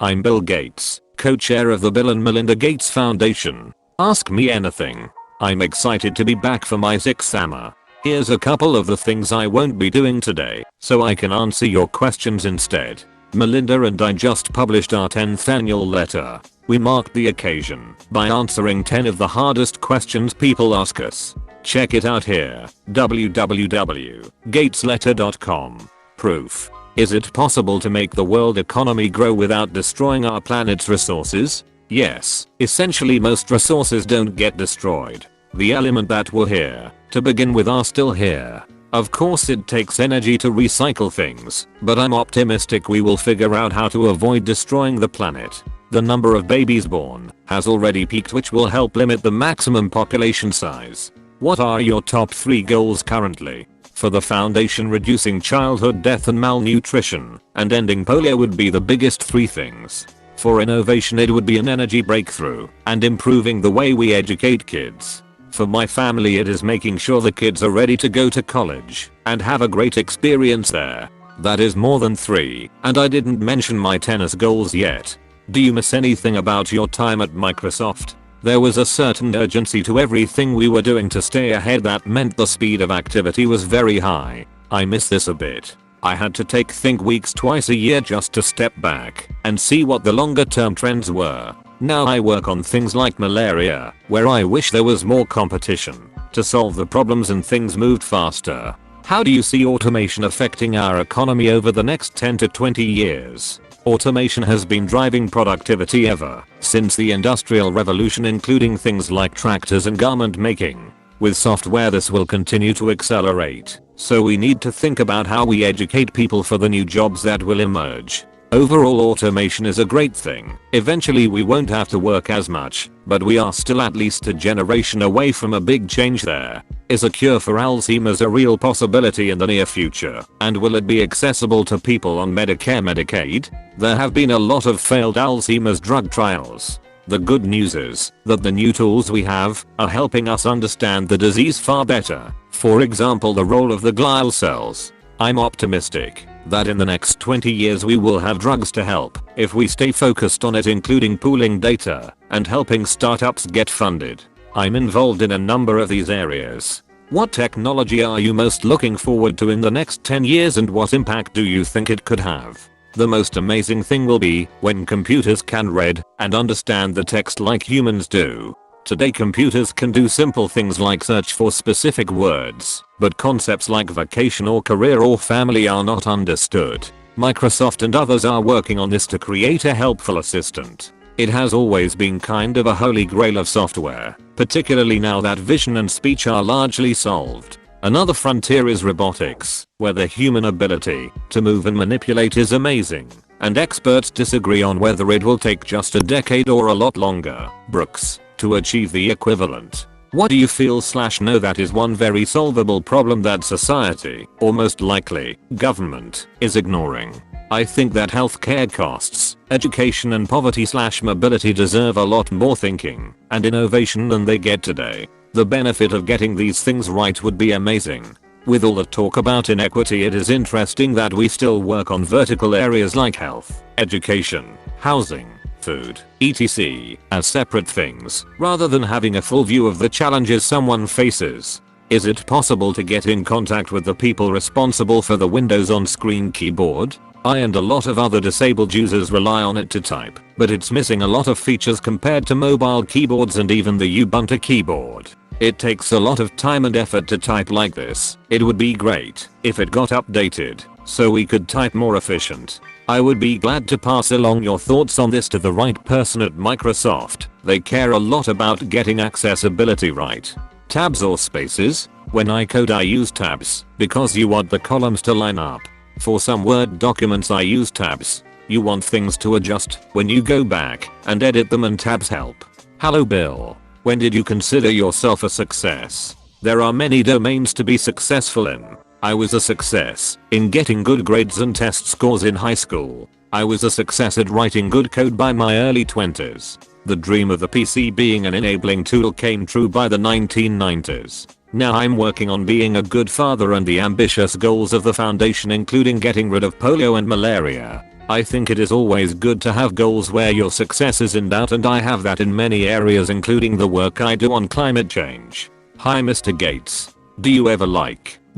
I'm Bill Gates, co-chair of the Bill and Melinda Gates Foundation. Ask me anything. I'm excited to be back for my 6th summer. Here's a couple of the things I won't be doing today, so I can answer your questions instead. Melinda and I just published our 10th annual letter. We marked the occasion by answering 10 of the hardest questions people ask us. Check it out here, www.gatesletter.com. Proof. Is it possible to make the world economy grow without destroying our planet's resources? Yes, essentially most resources don't get destroyed. The element that were here to begin with are still here. Of course it takes energy to recycle things, but I'm optimistic we will figure out how to avoid destroying the planet. The number of babies born has already peaked, which will help limit the maximum population size. What are your top 3 goals currently? For the foundation, reducing childhood death and malnutrition and ending polio would be the biggest 3 things. For innovation, it would be an energy breakthrough and improving the way we educate kids. For my family, it is making sure the kids are ready to go to college and have a great experience there. That is more than 3, and I didn't mention my tennis goals yet. Do you miss anything about your time at Microsoft? There was a certain urgency to everything we were doing to stay ahead that meant the speed of activity was very high. I miss this a bit. I had to take think weeks twice a year just to step back and see what the longer term trends were. Now I work on things like malaria, where I wish there was more competition to solve the problems and things moved faster. How do you see automation affecting our economy over the next 10 to 20 years? Automation has been driving productivity ever since the Industrial Revolution, including things like tractors and garment making. With software, this will continue to accelerate, so we need to think about how we educate people for the new jobs that will emerge. Overall, automation is a great thing. Eventually we won't have to work as much, but we are still at least a generation away from a big change there. Is a cure for Alzheimer's a real possibility in the near future? And will it be accessible to people on Medicare, Medicaid? There have been a lot of failed Alzheimer's drug trials. The good news is that the new tools we have are helping us understand the disease far better. For example, the role of the glial cells. I'm optimistic that in the next 20 years we will have drugs to help if we stay focused on it, including pooling data and helping startups get funded. I'm involved in a number of these areas. What technology are you most looking forward to in the next 10 years, and what impact do you think it could have? The most amazing thing will be when computers can read and understand the text like humans do. Today computers can do simple things like search for specific words, but concepts like vacation or career or family are not understood. Microsoft and others are working on this to create a helpful assistant. It has always been kind of a holy grail of software, particularly now that vision and speech are largely solved. Another frontier is robotics, where the human ability to move and manipulate is amazing, and experts disagree on whether it will take just a decade or a lot longer, Brooks, to achieve the equivalent. What do you feel/know that is one very solvable problem that society, or most likely, government, is ignoring? I think that healthcare costs, education and poverty/mobility deserve a lot more thinking and innovation than they get today. The benefit of getting these things right would be amazing. With all the talk about inequity, it is interesting that we still work on vertical areas like health, education, housing, food, etc. as separate things, rather than having a full view of the challenges someone faces. Is it possible to get in contact with the people responsible for the Windows on-screen keyboard? I and a lot of other disabled users rely on it to type, but it's missing a lot of features compared to mobile keyboards and even the Ubuntu keyboard. It takes a lot of time and effort to type like this. It would be great if it got updated so we could type more efficient. I would be glad to pass along your thoughts on this to the right person at Microsoft. They care a lot about getting accessibility right. Tabs or spaces? When I code, I use tabs because you want the columns to line up. For some Word documents, I use tabs. You want things to adjust when you go back and edit them, and tabs help. Hello Bill. When did you consider yourself a success? There are many domains to be successful in. I was a success in getting good grades and test scores in high school. I was a success at writing good code by my early 20s. The dream of the PC being an enabling tool came true by the 1990s. Now I'm working on being a good father and the ambitious goals of the foundation, including getting rid of polio and malaria. I think it is always good to have goals where your success is in doubt, and I have that in many areas, including the work I do on climate change. Hi Mr. Gates. Do you ever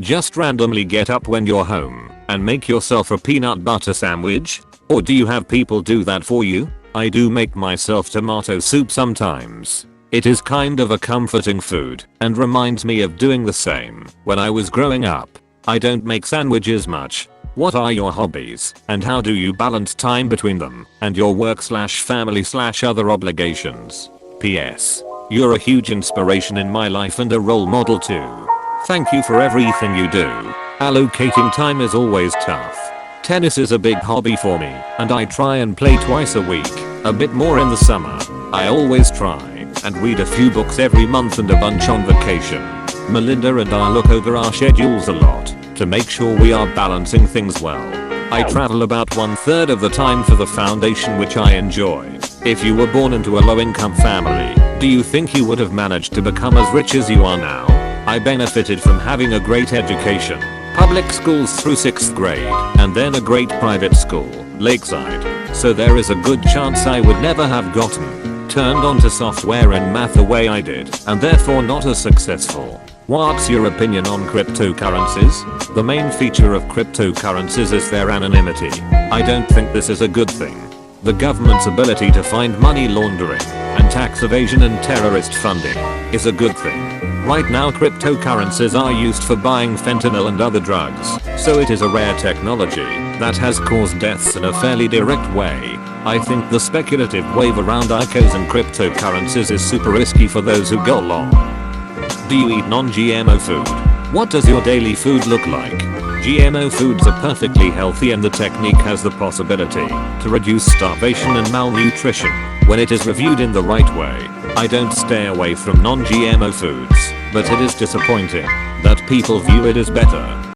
just randomly get up when you're home and make yourself a peanut butter sandwich? Or do you have people do that for you? I do make myself tomato soup sometimes. It is kind of a comforting food and reminds me of doing the same when I was growing up. I don't make sandwiches much. What are your hobbies and how do you balance time between them and your work/family/other obligations? PS. You're a huge inspiration in my life and a role model too. Thank you for everything you do. Allocating time is always tough. Tennis is a big hobby for me and I try and play twice a week, a bit more in the summer. I always try and read a few books every month and a bunch on vacation. Melinda and I look over our schedules a lot to make sure we are balancing things well. I travel about 1/3 of the time for the foundation, which I enjoy. If you were born into a low-income family, do you think you would have managed to become as rich as you are now? I benefited from having a great education, public schools through 6th grade, and then a great private school, Lakeside. So there is a good chance I would never have turned onto software and math the way I did, and therefore not as successful. What's your opinion on cryptocurrencies? The main feature of cryptocurrencies is their anonymity. I don't think this is a good thing. The government's ability to find money laundering and tax evasion and terrorist funding is a good thing. Right now cryptocurrencies are used for buying fentanyl and other drugs, so it is a rare technology that has caused deaths in a fairly direct way. I think the speculative wave around ICOs and cryptocurrencies is super risky for those who go long. Do you eat non-GMO food? What does your daily food look like? GMO foods are perfectly healthy and the technique has the possibility to reduce starvation and malnutrition when it is reviewed in the right way. I don't stay away from non-GMO foods, but it is disappointing that people view it as better.